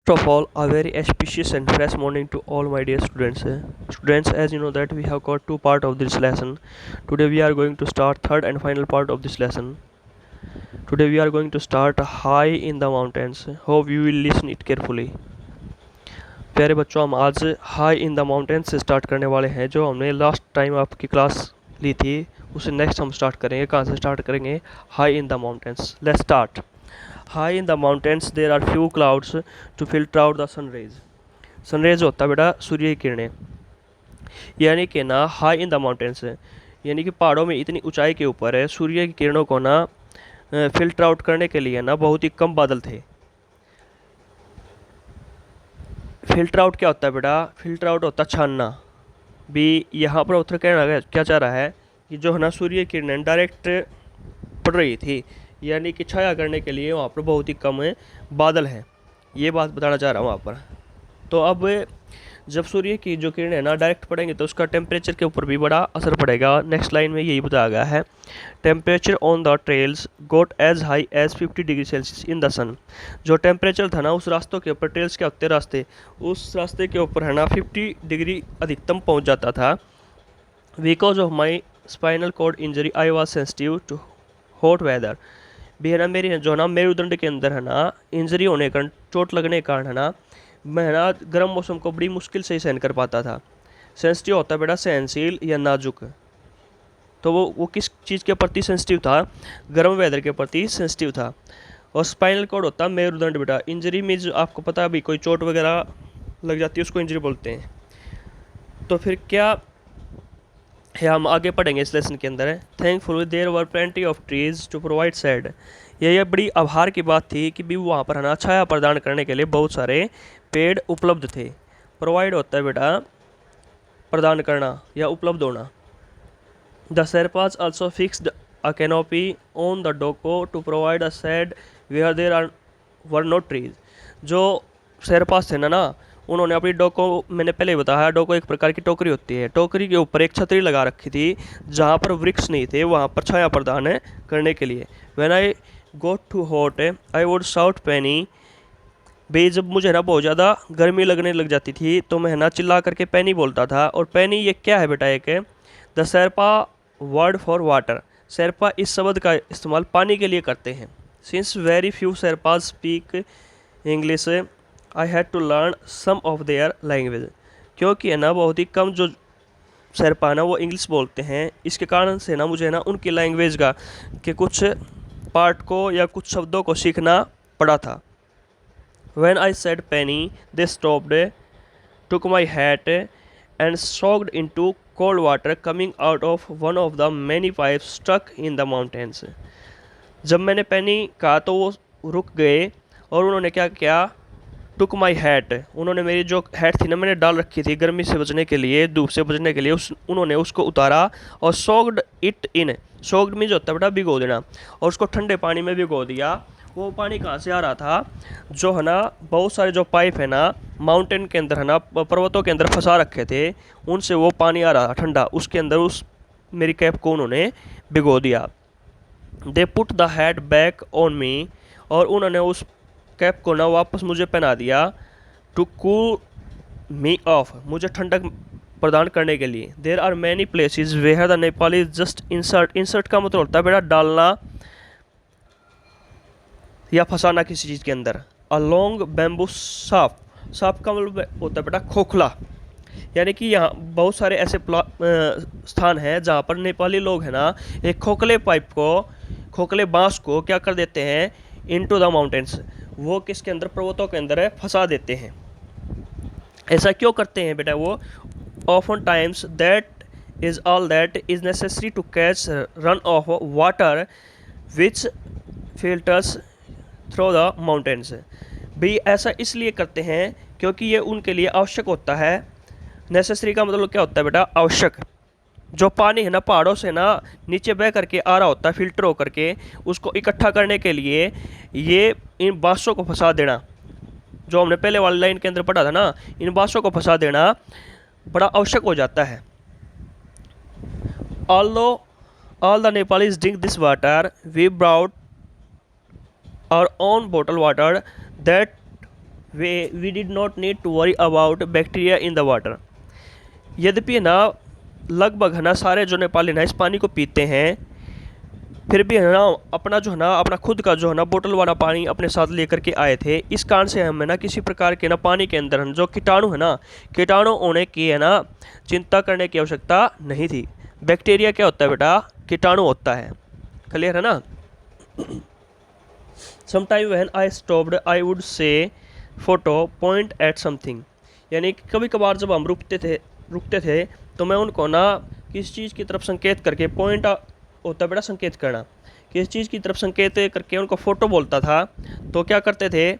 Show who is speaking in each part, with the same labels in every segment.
Speaker 1: First of all, a very auspicious and fresh morning to all my dear students. Students, as you know that we have got two part of this lesson. Today we are going to start third and final part of this lesson. Today we are going to start high in the mountains. Hope you will listen it carefully. प्यारे बच्चों, हम आज high in the mountains से start करने वाले हैं। जो हमने लास्ट टाइम आपकी क्लास ली थी उसे नेक्स्ट हम स्टार्ट करेंगे। कहाँ से स्टार्ट करेंगे? High in the mountains. Let's start. High in the mountains there are few clouds to filter out the sunrays. Sunrays होता है बेटा सूर्य की किरणें, यानी कि ना हाई इन द माउंटेन्स यानी कि पहाड़ों में इतनी ऊंचाई के ऊपर है सूर्य की किरणों को ना फिल्टर आउट करने के लिए ना बहुत ही कम बादल थे। फिल्टर आउट क्या होता है बेटा? फिल्टर आउट होता है छानना। भी यहाँ पर उत्तर कहना क्या चाह रहा है कि जो है ना सूर्य की किरणें डायरेक्ट पड़ रही थी, यानी कि छाया करने के लिए वहाँ पर बहुत ही कम बादल हैं। ये बात बताना चाह रहा हूँ वहाँ पर। तो अब जब सूर्य की जो किरणें ना डायरेक्ट पड़ेंगे तो उसका टेम्परेचर के ऊपर भी बड़ा असर पड़ेगा। नेक्स्ट लाइन में यही बताया गया है, temperature on the trails got as high as 50 degree Celsius in the sun. जो टेम्परेचर था ना उस रास्तों के ऊपर, ट्रेल्स क्या होते हैं रास्ते, उस रास्ते के ऊपर है ना 50 डिग्री अधिकतम पहुँच जाता था। Because of my spinal cord injury I was sensitive to hot weather. भी है ना मेरी जो ना मेरुदंड के अंदर है ना इंजरी होने का, चोट लगने के कारण है ना मैं ना गर्म मौसम को बड़ी मुश्किल से ही सहन कर पाता था। सेंसिटिव होता है बेटा सहनशील या नाजुक। तो वो किस चीज़ के प्रति सेंसिटिव था? गर्म वेदर के प्रति सेंसिटिव था। और स्पाइनल कॉर्ड होता है मेरुदंड बेटा। इंजरी मीन्स आपको पता है, अभी कोई चोट वगैरह लग जाती है उसको इंजरी बोलते हैं। तो फिर क्या है, हम आगे पढ़ेंगे इस लेसन के अंदर है। Thankful there were plenty of trees to provide shade. यह बड़ी आभार की बात थी कि भी वहाँ पर है ना छाया प्रदान करने के लिए बहुत सारे पेड़ उपलब्ध थे। प्रोवाइड होता है बेटा प्रदान करना या उपलब्ध होना। The Sherpas also fixed a canopy on the doko to provide a shade where there were no नो ट्रीज। जो शेरपाज थे ना उन्होंने अपनी डोको, मैंने पहले ही बताया डोको एक प्रकार की टोकरी होती है, टोकरी के ऊपर एक छतरी लगा रखी थी जहाँ पर वृक्ष नहीं थे, वहाँ पर छाया प्रदान करने के लिए। When I got too hot I would shout pani. भाई जब मुझे ना बहुत ज़्यादा गर्मी लगने लग जाती थी तो मैं ना चिल्ला करके पैनी बोलता था। और पैनी ये क्या है बेटा? एक the Sherpa word for water. Sherpa इस शब्द का इस्तेमाल पानी के लिए करते हैं। Since very few Sherpas speak English I had to learn some of their language. क्योंकि है ना बहुत ही कम जो शेरपा ना वो इंग्लिश बोलते हैं, इसके कारण से ना मुझे ना उनकी लैंग्वेज का के कुछ पार्ट को या कुछ शब्दों को सीखना पड़ा था। When I said penny, they stopped, took my hat, and soaked into cold water coming out of one of the many pipes stuck in the mountains. जब मैंने पेनी कहा तो वो रुक गए और उन्होंने क्या किया? टुक माई हैट। उन्होंने मेरी जो हैट थी ना मैंने डाल रखी थी गर्मी से बचने के लिए, धूप से बचने के लिए, उन्होंने उसको उतारा और soaked it in. Soaked means होता है बेटा भिगो देना, और उसको ठंडे पानी में भिगो दिया। वो पानी कहाँ से आ रहा था? जो है ना बहुत सारे जो पाइप है ना माउंटेन के अंदर है ना पर्वतों के अंदर फंसा रखे थे, उनसे वो पानी आ रहा था ठंडा, उसके अंदर उस मेरी कैप को उन्होंने भिगो दिया। They put the hat back on me. और उन्होंने उस कैप को ना वापस मुझे पहना दिया। टू कूल मी ऑफ, मुझे ठंडक प्रदान करने के लिए। There are many places where the Nepali just insert. Insert का मतलब होता है बेटा डालना या फंसाना किसी चीज़ के अंदर। अ लॉन्ग बैम्बू साफ। साफ का मतलब होता है बेटा खोखला, यानी कि यहाँ बहुत सारे ऐसे स्थान हैं जहाँ पर नेपाली लोग हैं ना एक खोखले पाइप को, खोखले बांस को क्या कर देते हैं? Into the mountains. वो किसके अंदर? पर्वतों के अंदर फंसा देते हैं। ऐसा क्यों करते हैं बेटा? वो often times that is all that is necessary to catch run off water which filters through the mountains. भी ऐसा इसलिए करते हैं क्योंकि ये उनके लिए आवश्यक होता है। नेसेसरी का मतलब क्या होता है बेटा? आवश्यक। जो पानी है ना पहाड़ों से ना नीचे बह करके आ रहा होता है फिल्टर होकर के, उसको इकट्ठा करने के लिए ये इन बांसों को फंसा देना, जो हमने पहले वाली लाइन के अंदर पढ़ा था ना, इन बांसों को फंसा देना बड़ा आवश्यक हो जाता है। Although all the Nepalis drink this water, we brought our own bottled water that we did not need to worry about bacteria in the water. यद्यपि है ना लगभग है ना सारे जो नेपाली ना इस पानी को पीते हैं, फिर भी है ना अपना जो है ना अपना खुद का जो है ना बोतल वाला पानी अपने साथ लेकर के आए थे। इस कारण से हमें ना किसी प्रकार के ना पानी के अंदर जो कीटाणु है ना, कीटाणु होने की है ना चिंता करने की आवश्यकता नहीं थी। बैक्टीरिया क्या होता है बेटा? कीटाणु होता है। क्लियर है ना? Sometime when I stopped I would say photo point at something. यानी कभी कभार जब हम रुकते थे तो मैं उनको ना किस चीज़ की तरफ संकेत करके, पॉइंट होता है बेटा संकेत करना, किस चीज़ की तरफ संकेत करके उनको फ़ोटो बोलता था। तो क्या करते थे?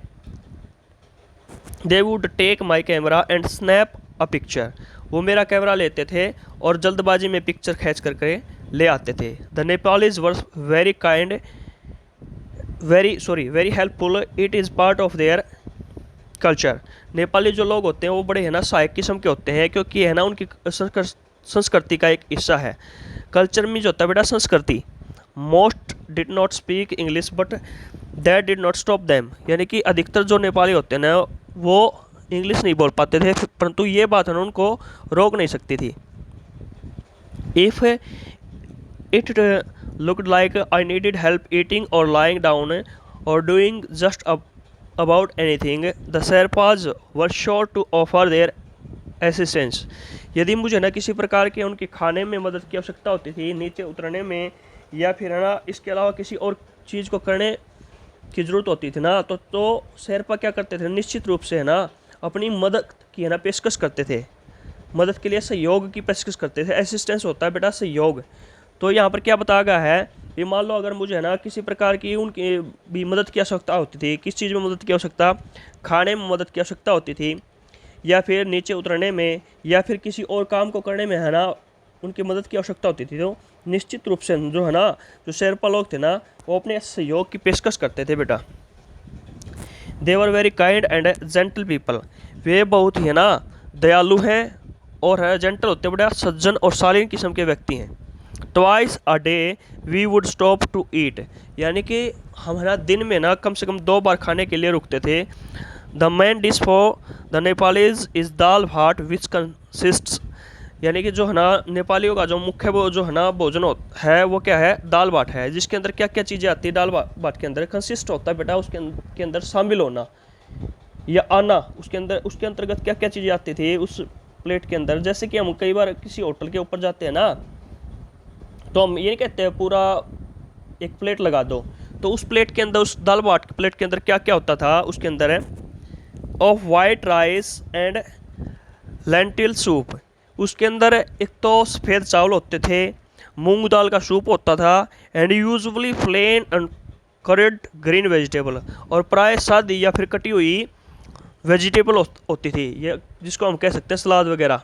Speaker 1: They would take my camera and snap a picture. वो मेरा कैमरा लेते थे और जल्दबाजी में पिक्चर खींच करके ले आते थे। The Nepalese were very kind, very helpful, it is part of their culture. Nepali जो लोग होते हैं वो बड़े है ना सहायक किस्म के होते हैं, क्योंकि है ना उनकी संस्कृति का एक हिस्सा है। कल्चर में जो होता है बेटा संस्कृति। Most did not speak English but that did not stop them. यानी कि अधिकतर जो नेपाली होते हैं ना वो इंग्लिश नहीं बोल पाते थे, परंतु ये बात है ना उनको रोक नहीं सकती थी। If it looked like I needed help eating और लाइंग डाउन और doing just about anything, the Sherpas were sure to offer their assistance। यदि मुझे ना किसी प्रकार के उनके खाने में मदद की आवश्यकता होती थी, नीचे उतरने में, या फिर है ना इसके अलावा किसी और चीज़ को करने की ज़रूरत होती थी ना, तो शेरपा क्या करते थे? निश्चित रूप से है ना अपनी मदद की है ना पेशकश करते थे। मदद के लिए सहयोग की पेशकश करते थे। असिस्टेंस होता है बेटा सहयोग। तो यहाँ पर क्या बताया गया है? ये मान लो अगर मुझे है ना किसी प्रकार की उनकी भी मदद की आवश्यकता होती थी, किस चीज़ में मदद की आवश्यकता? खाने में मदद की आवश्यकता होती थी, या फिर नीचे उतरने में, या फिर किसी और काम को करने में है ना उनकी मदद की आवश्यकता होती थी। तो निश्चित रूप से जो है ना जो शेरपा लोग थे ना वो अपने सहयोग की पेशकश करते थे बेटा। They were very kind and gentle people. वे बहुत ही है ना दयालु हैं और है जेंटल होते बेटा, सज्जन और शालीन किस्म के व्यक्ति हैं। Twice a day we would stop to eat. यानी कि हम है ना दिन में ना कम से कम 2 बार खाने के लिए रुकते थे। The main dish for the Nepalis is dal bhat which consists. यानी कि जो है ना नेपालियों का जो मुख्य वो जो है ना भोजन है वो क्या है? दाल भात है, जिसके अंदर क्या क्या चीज़ें आती है? दाल भात के अंदर कंसिस्ट होता है बेटा उसके अंदर शामिल होना या आना। उसके अंतर्गत क्या क्या चीज़ें आती थी उस प्लेट के अंदर? जैसे कि हम कई बार किसी होटल के ऊपर जाते हैं ना, तो हम ये नहीं कहते हैं पूरा एक प्लेट लगा दो। तो उस प्लेट के अंदर, उस दाल बाट प्लेट के अंदर क्या क्या होता था? उसके अंदर है of white rice and lentil soup. उसके अंदर एक तो सफ़ेद चावल होते थे, मूंग दाल का सूप होता था, and usually plain and curried green vegetable. और प्राय सादी या फिर कटी हुई वेजिटेबल होती थी, ये जिसको हम कह सकते हैं सलाद वगैरह।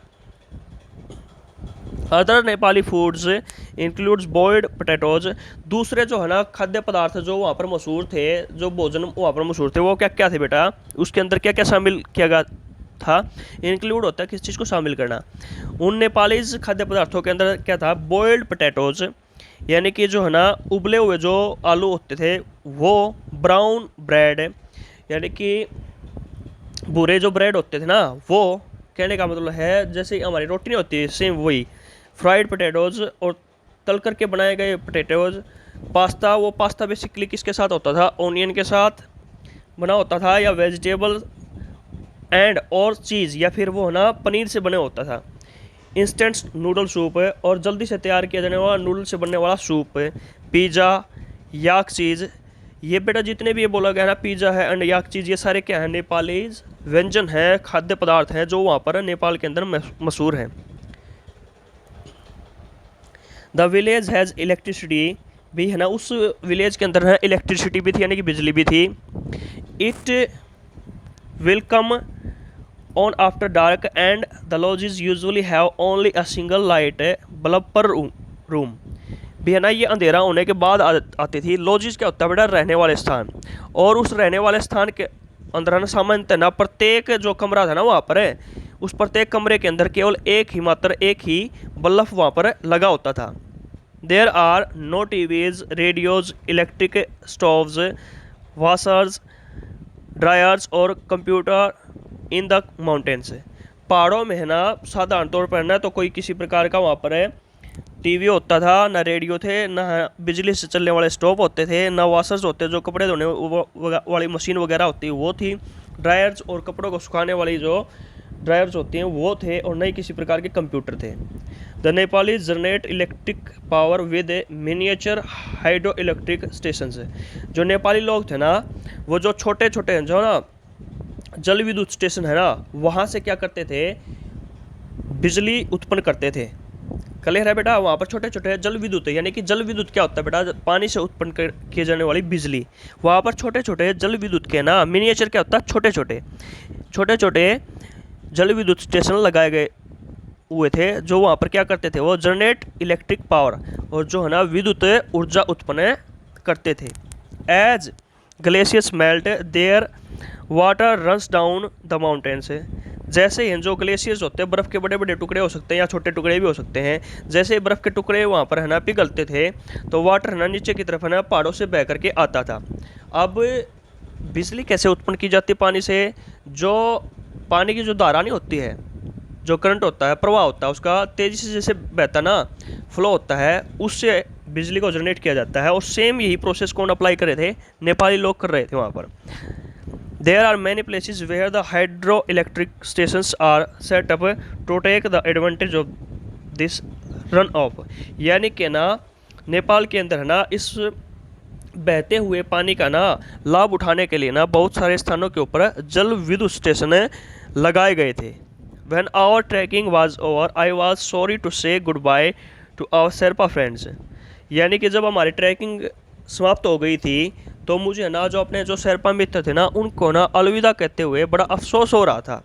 Speaker 1: Other Nepali foods includes boiled potatoes. दूसरे जो है ना खाद्य पदार्थ जो वहाँ पर मशहूर थे, जो भोजन वहाँ पर मशहूर थे, वो क्या क्या थे बेटा? उसके अंदर क्या क्या शामिल किया गया था? इंक्लूड होता है किस चीज़ को शामिल करना। उन नेपालीज खाद्य पदार्थों के अंदर क्या था? बॉइल्ड पोटैटोज, यानी कि जो है ना उबले हुए जो आलू होते थे वो। ब्राउन ब्रेड, यानी कि भूरे जो ब्रेड होते थे ना वो। कहने का मतलब है जैसे हमारी रोटी नहीं होती सेम वही। फ्राइड पोटैटोज और तल करके बनाए गए पोटैटोज। पास्ता, वो पास्ता बेसिकली किसके साथ होता था? ऑनियन के साथ बना होता था, या वेजिटेबल एंड और चीज़, या फिर वो है ना पनीर से बने होता था। इंस्टेंट नूडल सूप और जल्दी से तैयार किया जाने वाला नूडल से बनने वाला सूप। पिज़्ज़ा, याक चीज़, ये बेटा जितने भी ये बोला गया ना पिज़्ज़ा है एंड याक चीज़, ये सारे क्या है? नेपालीज व्यंजन है, खाद्य पदार्थ हैं जो वहाँ पर नेपाल के अंदर मशहूर हैं। द विलेज हैज़ इलेक्ट्रिसिटी भी है ना, उस विलेज के अंदर है इलेक्ट्रिसिटी भी थी, यानी कि बिजली भी थी। It will come on after dark and the lodges usually have only a single light bulb पर रूम। भी है ना ये अंधेरा होने के बाद आती थी। लॉजेज क्या होता है बेटा? रहने वाले स्थान। और उस रहने वाले स्थान के अंदर है ना सामान्यतः ना प्रत्येक जो कमरा था ना वहाँ पर है, उस प्रत्येक कमरे के अंदर केवल एक ही बल्ब वहाँ पर लगा होता था। There are no TVs, radios, electric stoves, washers, dryers और कंप्यूटर इन द माउंटेन्स। पहाड़ों में है ना साधारण तौर पर ना तो कोई किसी प्रकार का वहाँ पर है टीवी होता था, ना रेडियो थे, ना बिजली से चलने वाले स्टोव होते थे, ना वॉशर्स होते जो कपड़े धोने वाली मशीन वगैरह होती वो थी। ड्रायर्स और कपड़ों को सुखाने वाली जो ड्रायर्स होती हैं वो थे, और न ही किसी प्रकार के कंप्यूटर थे। The Nepali generate electric power with miniature hydro electric station. जो नेपाली लोग थे ना वो जो छोटे छोटे जो ना जल विद्युत स्टेशन है ना वहाँ से क्या करते थे, बिजली उत्पन्न करते थे। क्लियर है बेटा, वहाँ पर छोटे छोटे जल विद्युत यानी कि जल विद्युत क्या होता है बेटा, पानी से उत्पन्न किए जाने वाली बिजली। वहाँ पर छोटे छोटे जल विद्युत के ना मिनिएचर क्या होता है, छोटे छोटे जल विद्युत स्टेशन लगाए गए हुए थे, जो वहाँ पर क्या करते थे, वो जनरेट इलेक्ट्रिक पावर और जो है ना विद्युत ऊर्जा उत्पन्न करते थे। As glaciers melt their water runs down the mountains. जैसे ही जो ग्लेशियर्स होते हैं, बर्फ़ के बड़े बड़े टुकड़े हो सकते हैं या छोटे टुकड़े भी हो सकते हैं, जैसे बर्फ़ के टुकड़े वहाँ पर है ना पिघलते थे तो वाटर है ना नीचे की तरफ है ना पहाड़ों से बह करके आता था। अब बिजली कैसे उत्पन्न की जाती है पानी से, जो पानी की जो धारा नहीं होती है, जो करंट होता है, प्रवाह होता है, उसका तेज़ी से जैसे बहता ना फ्लो होता है, उससे बिजली को जनरेट किया जाता है। और सेम यही प्रोसेस कौन अप्लाई करे थे, नेपाली लोग कर रहे थे वहाँ पर। There are many places where the hydroelectric stations are set up to take the advantage of this run off। यानी कि ना नेपाल के अंदर है ना इस बहते हुए पानी का ना लाभ उठाने के लिए ना बहुत सारे स्थानों के ऊपर जल विद्युत स्टेशन लगाए गए थे। When our trekking was over, I was sorry to say goodbye to our Sherpa friends। यानी कि जब हमारी ट्रैकिंग समाप्त हो गई थी तो मुझे ना जो अपने जो शेरपा मित्र थे ना उनको ना अलविदा कहते हुए बड़ा अफसोस हो रहा था।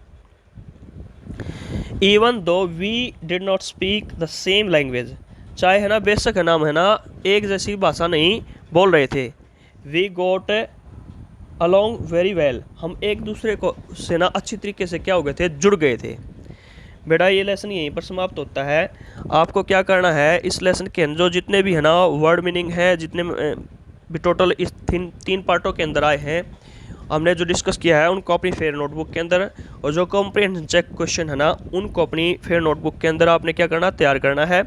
Speaker 1: Even though we did not speak the same language. चाहे है ना बेशक है नाम है ना एक जैसी भाषा नहीं बोल रहे थे। We got along very well. हम एक दूसरे को से ना अच्छी तरीके से क्या हो गए थे, जुड़ गए थे। बेटा ये लेसन यहीं पर समाप्त होता है। आपको क्या करना है, इस लेसन के अंदर जो जितने भी है ना वर्ड मीनिंग है, जितने भी टोटल इस तीन पार्टों के अंदर आए हैं, हमने जो डिस्कस किया है उनको अपनी फेयर नोटबुक के अंदर, और जो कॉम्प्रिहेंशन चेक क्वेश्चन है ना उनको अपनी फेयर नोटबुक के अंदर आपने क्या करना, तैयार करना है।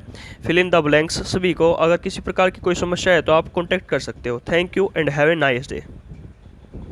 Speaker 1: Fill in the blanks. सभी को अगर किसी प्रकार की कोई समस्या है तो आप कॉन्टैक्ट कर सकते हो। Thank you and have a nice day.